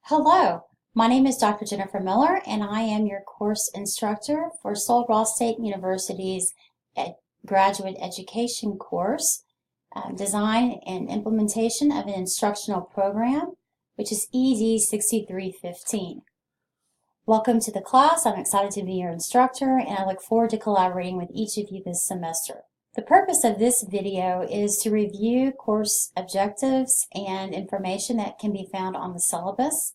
Hello, my name is Dr. Jennifer Miller, and I am your course instructor for Sul-Ross State University's graduate education course, Design and Implementation of an Instructional Program, which is ED 6315. Welcome to the class. I'm excited to be your instructor, and I look forward to collaborating with each of you this semester. The purpose of this video is to review course objectives and information that can be found on the syllabus,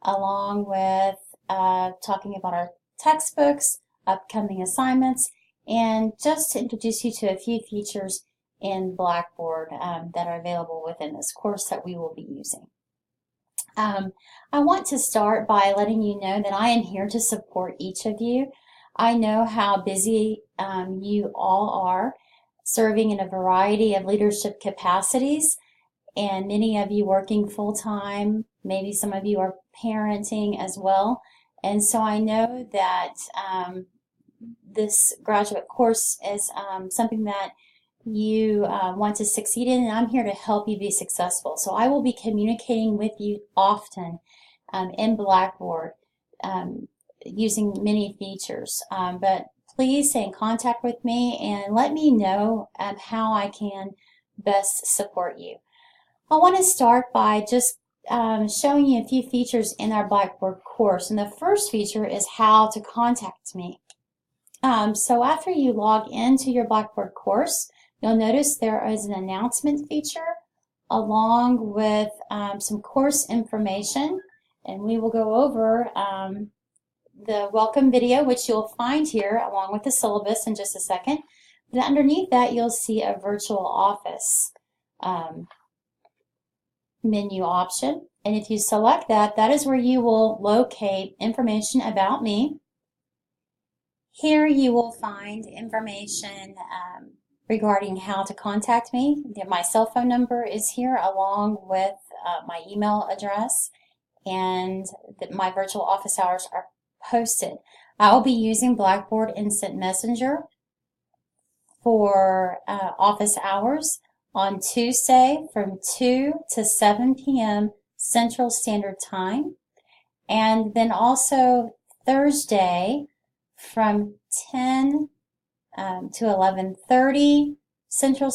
along with talking about our textbooks, upcoming assignments, and just to introduce you to a few features in Blackboard that are available within this course that we will be using. I want to start by letting you know that I am here to support each of you. I know how busy you all are, serving in a variety of leadership capacities, and many of you working full-time. Maybe some of you are parenting as well. And so I know that this graduate course is something that you want to succeed in, and I'm here to help you be successful. So I will be communicating with you often in Blackboard using many features. But please stay in contact with me and let me know how I can best support you. I want to start by just showing you a few features in our Blackboard course. And the first feature is how to contact me. So after you log into your Blackboard course, you'll notice there is an announcement feature along with some course information. And we will go over the welcome video, which you'll find here along with the syllabus in just a second. But underneath that, you'll see a virtual office menu option. And if you select that, that is where you will locate information about me. Here you will find information regarding how to contact me. My cell phone number is here along with my email address, and my virtual office hours are posted. I will be using Blackboard Instant Messenger for office hours on Tuesday from 2 to 7 p.m. Central Standard Time, and then also Thursday from 10 to 11:30 Central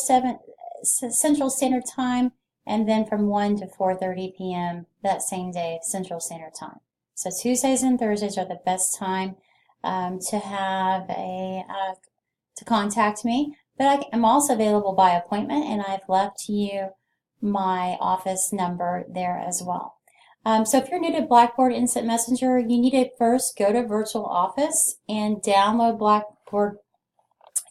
Standard Time, and then from 1 to 4:30 p.m. that same day Central Standard Time. So Tuesdays and Thursdays are the best time to have to contact me. But I am also available by appointment, and I've left you my office number there as well. So if you're new to Blackboard Instant Messenger, you need to first go to Virtual Office and download Blackboard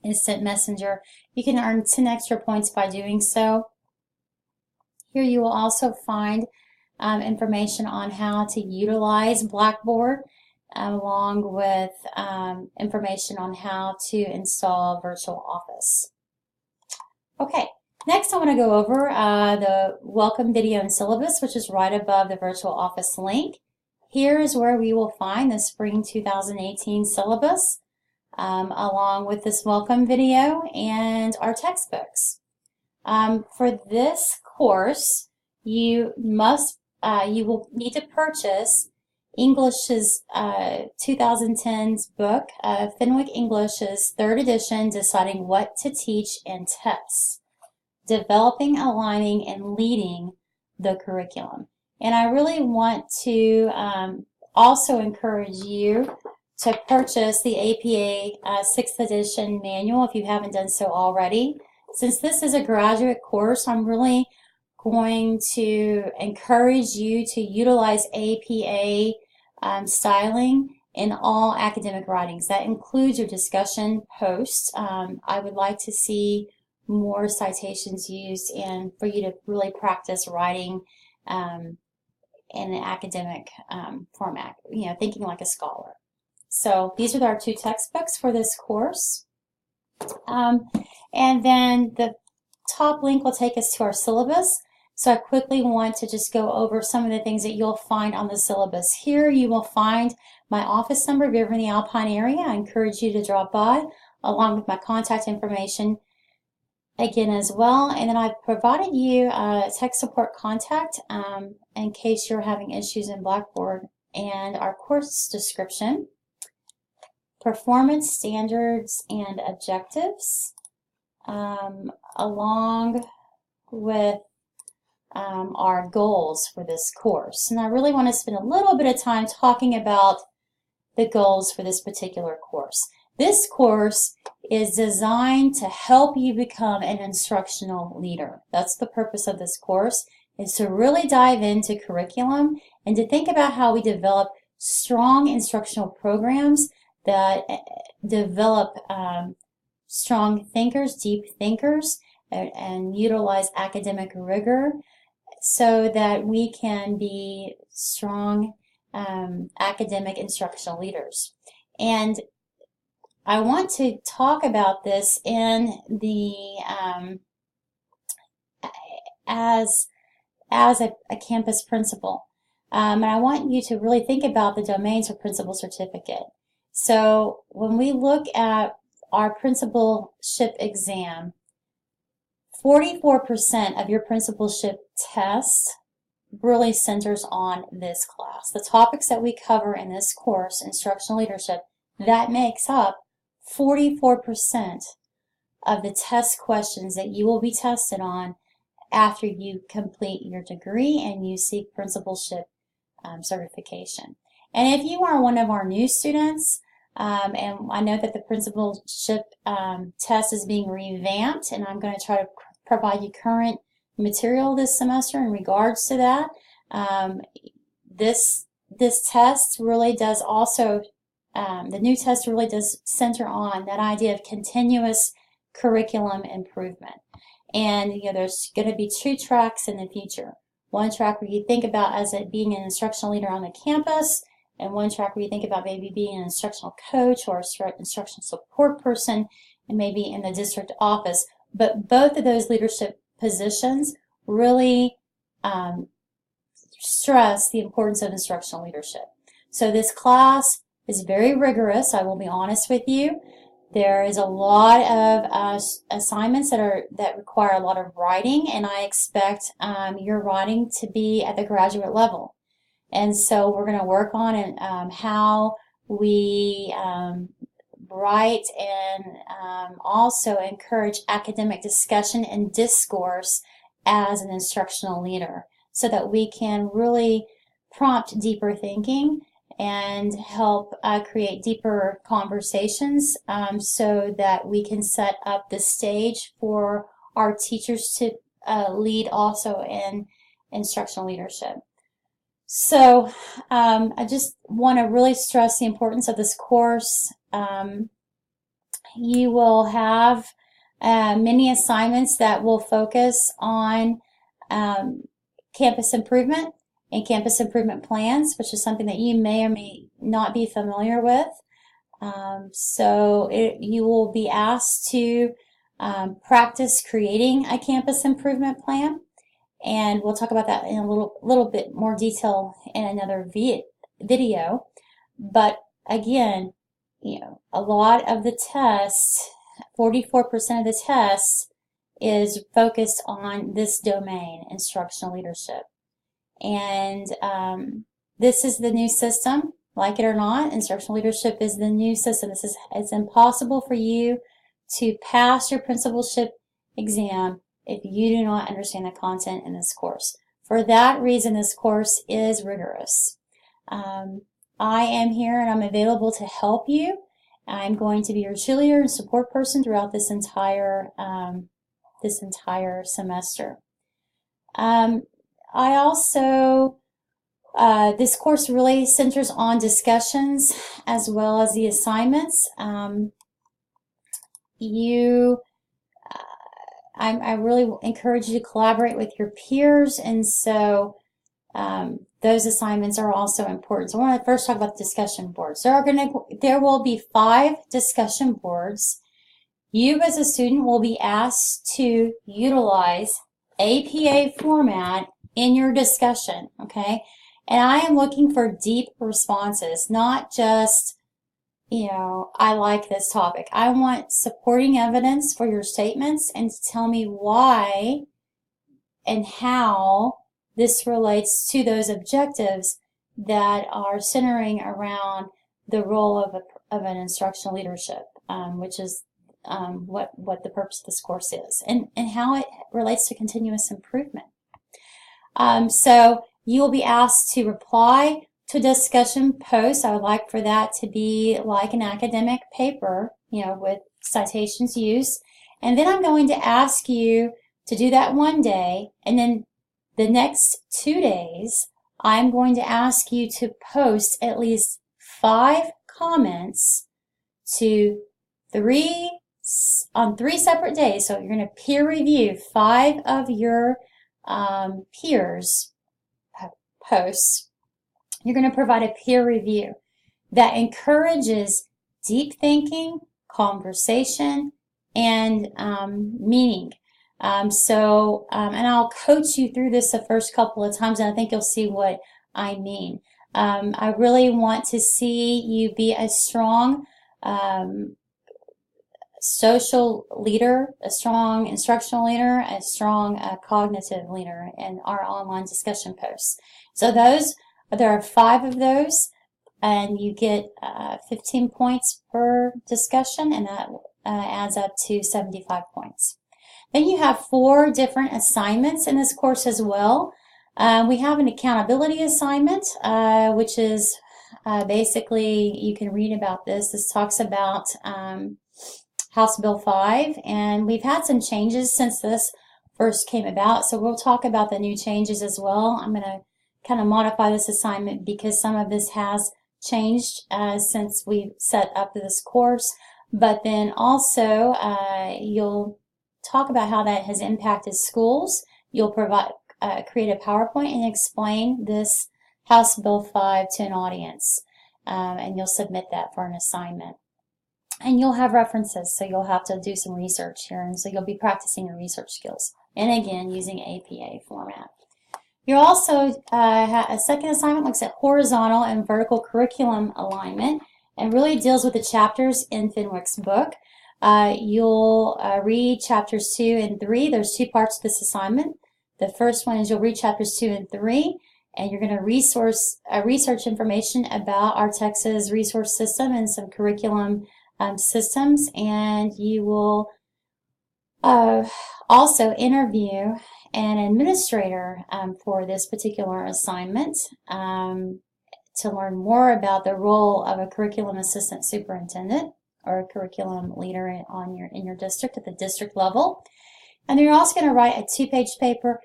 Instant Messenger. You can earn 10 extra points by doing so. Here you will also find information on how to utilize Blackboard, along with information on how to install Virtual Office. Okay, next I want to go over the welcome video and syllabus, which is right above the Virtual Office link. Here is where we will find the Spring 2018 syllabus, along with this welcome video and our textbooks. For this course, you will need to purchase English's 2010's book, Fenwick English's 3rd edition, Deciding What to Teach and Test, Developing, Aligning, and Leading the Curriculum. And I really want to also encourage you to purchase the APA 6th edition manual if you haven't done so already. Since this is a graduate course, I'm really going to encourage you to utilize APA styling in all academic writings. That includes your discussion posts. I would like to see more citations used and for you to really practice writing in an academic format, thinking like a scholar. So these are our 2 textbooks for this course. And then the top link will take us to our syllabus. So I quickly want to just go over some of the things that you'll find on the syllabus. Here you will find my office number if you're in the Alpine area. I encourage you to drop by, along with my contact information. again as well. And then I've provided you a tech support contact in case you're having issues in Blackboard, and our course description, performance standards and objectives, along with our goals for this course. And I really want to spend a little bit of time talking about the goals for this particular course. This course is designed to help you become an instructional leader. That's the purpose of this course, is to really dive into curriculum and to think about how we develop strong instructional programs that develop strong thinkers, deep thinkers, and utilize academic rigor so that we can be strong academic instructional leaders. And I want to talk about this in the as a campus principal. And I want you to really think about the domains for principal certificate. So when we look at our principalship exam, 44% of your principalship test really centers on this class. The topics that we cover in this course, Instructional Leadership, that makes up 44% of the test questions that you will be tested on after you complete your degree and you seek principalship certification. And if you are one of our new students, and I know that the principalship test is being revamped, and I'm going to try to provide you current material this semester in regards to that. This test really does also, the new test really does center on that idea of continuous curriculum improvement. And there's going to be two tracks in the future. One track where you think about as it being an instructional leader on the campus, and one track where you think about maybe being an instructional coach or instructional support person, and maybe in the district office. But both of those leadership positions really stress the importance of instructional leadership. So this class is very rigorous, I will be honest with you. There is a lot of assignments that require a lot of writing, and I expect your writing to be at the graduate level. And so we're going to work on how we write and also encourage academic discussion and discourse as an instructional leader so that we can really prompt deeper thinking and help create deeper conversations so that we can set up the stage for our teachers to lead also in instructional leadership. So I just want to really stress the importance of this course. You will have many assignments that will focus on campus improvement and campus improvement plans, which is something that you may or may not be familiar with. You will be asked to practice creating a campus improvement plan. And we'll talk about that in a little bit more detail in another video. But again, a lot of the tests, 44% of the tests, is focused on this domain, instructional leadership. And this is the new system. Like it or not, instructional leadership is the new system. It's impossible for you to pass your principalship exam if you do not understand the content in this course. For that reason, this course is rigorous. I am here and I'm available to help you. I'm going to be your cheerleader and support person throughout this entire semester. I also, this course really centers on discussions as well as the assignments. I really encourage you to collaborate with your peers, and so those assignments are also important. So I want to first talk about the discussion boards. There will be 5 discussion boards. You as a student will be asked to utilize APA format in your discussion, okay? And I am looking for deep responses, not just, I like this topic. I want supporting evidence for your statements and to tell me why and how this relates to those objectives that are centering around the role of an instructional leadership, which is what the purpose of this course is, and how it relates to continuous improvement. So you will be asked to reply to a discussion post. I would like for that to be like an academic paper, with citations used. And then I'm going to ask you to do that one day, and then the next 2 days, I'm going to ask you to post at least 5 comments on 3 separate days. So you're going to peer review 5 of your peers' posts. You're going to provide a peer review that encourages deep thinking, conversation, and meaning. And I'll coach you through this the first couple of times, and I think you'll see what I mean. I really want to see you be a strong social leader, a strong instructional leader, a strong cognitive leader in our online discussion posts. So there are 5 of those, and you get 15 points per discussion, and that adds up to 75 points. Then you have 4 different assignments in this course as well. We have an accountability assignment, which is basically, you can read about this. This talks about House Bill 5, and we've had some changes since this first came about, so we'll talk about the new changes as well. I'm going to kind of modify this assignment because some of this has changed since we set up this course, but then also you'll talk about how that has impacted schools. You'll create a PowerPoint and explain this House Bill 5 to an audience, and you'll submit that for an assignment. And you'll have references, so you'll have to do some research here, and so you'll be practicing your research skills. And again, using APA format. You also a second assignment looks at horizontal and vertical curriculum alignment and really deals with the chapters in Fenwick's book. You'll read chapters 2 and 3. There's 2 parts to this assignment. The first one is you'll read chapters 2 and 3, and you're going to research information about our Texas resource system and some curriculum systems, and you will also interview an administrator for this particular assignment to learn more about the role of a curriculum assistant superintendent or a curriculum leader in your district at the district level. And then you're also going to write a 2-page paper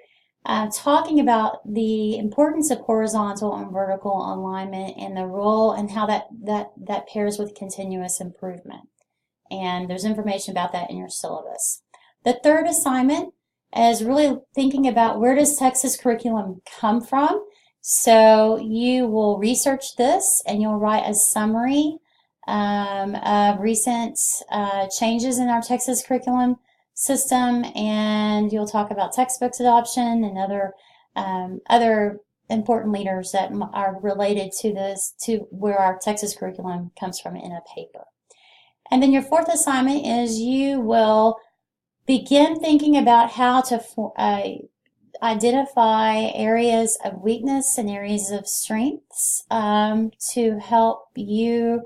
talking about the importance of horizontal and vertical alignment and the role and how that pairs with continuous improvement. And there's information about that in your syllabus. The third assignment is really thinking about where does Texas curriculum come from. So you will research this and you'll write a summary of recent changes in our Texas curriculum system, and you'll talk about textbooks adoption and other important leaders that are related to where our Texas curriculum comes from in a paper. And then your fourth assignment is you will begin thinking about how to identify areas of weakness and areas of strengths to help you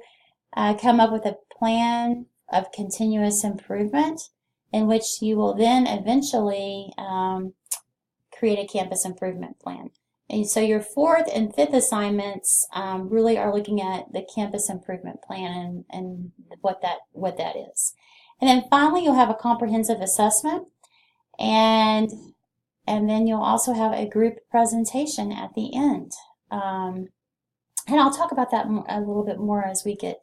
come up with a plan of continuous improvement, in which you will then eventually create a campus improvement plan. And so your fourth and fifth assignments really are looking at the campus improvement plan and what that is. And then finally, you'll have a comprehensive assessment, and then you'll also have a group presentation at the end. And I'll talk about that a little bit more as we get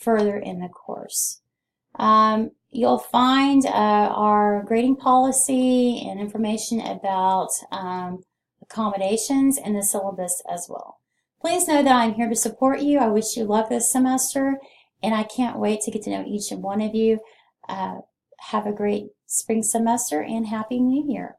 further in the course. You'll find our grading policy and information about accommodations in the syllabus as well. Please know that I'm here to support you. I wish you luck this semester, and I can't wait to get to know each and one of you. Have a great spring semester and Happy New Year.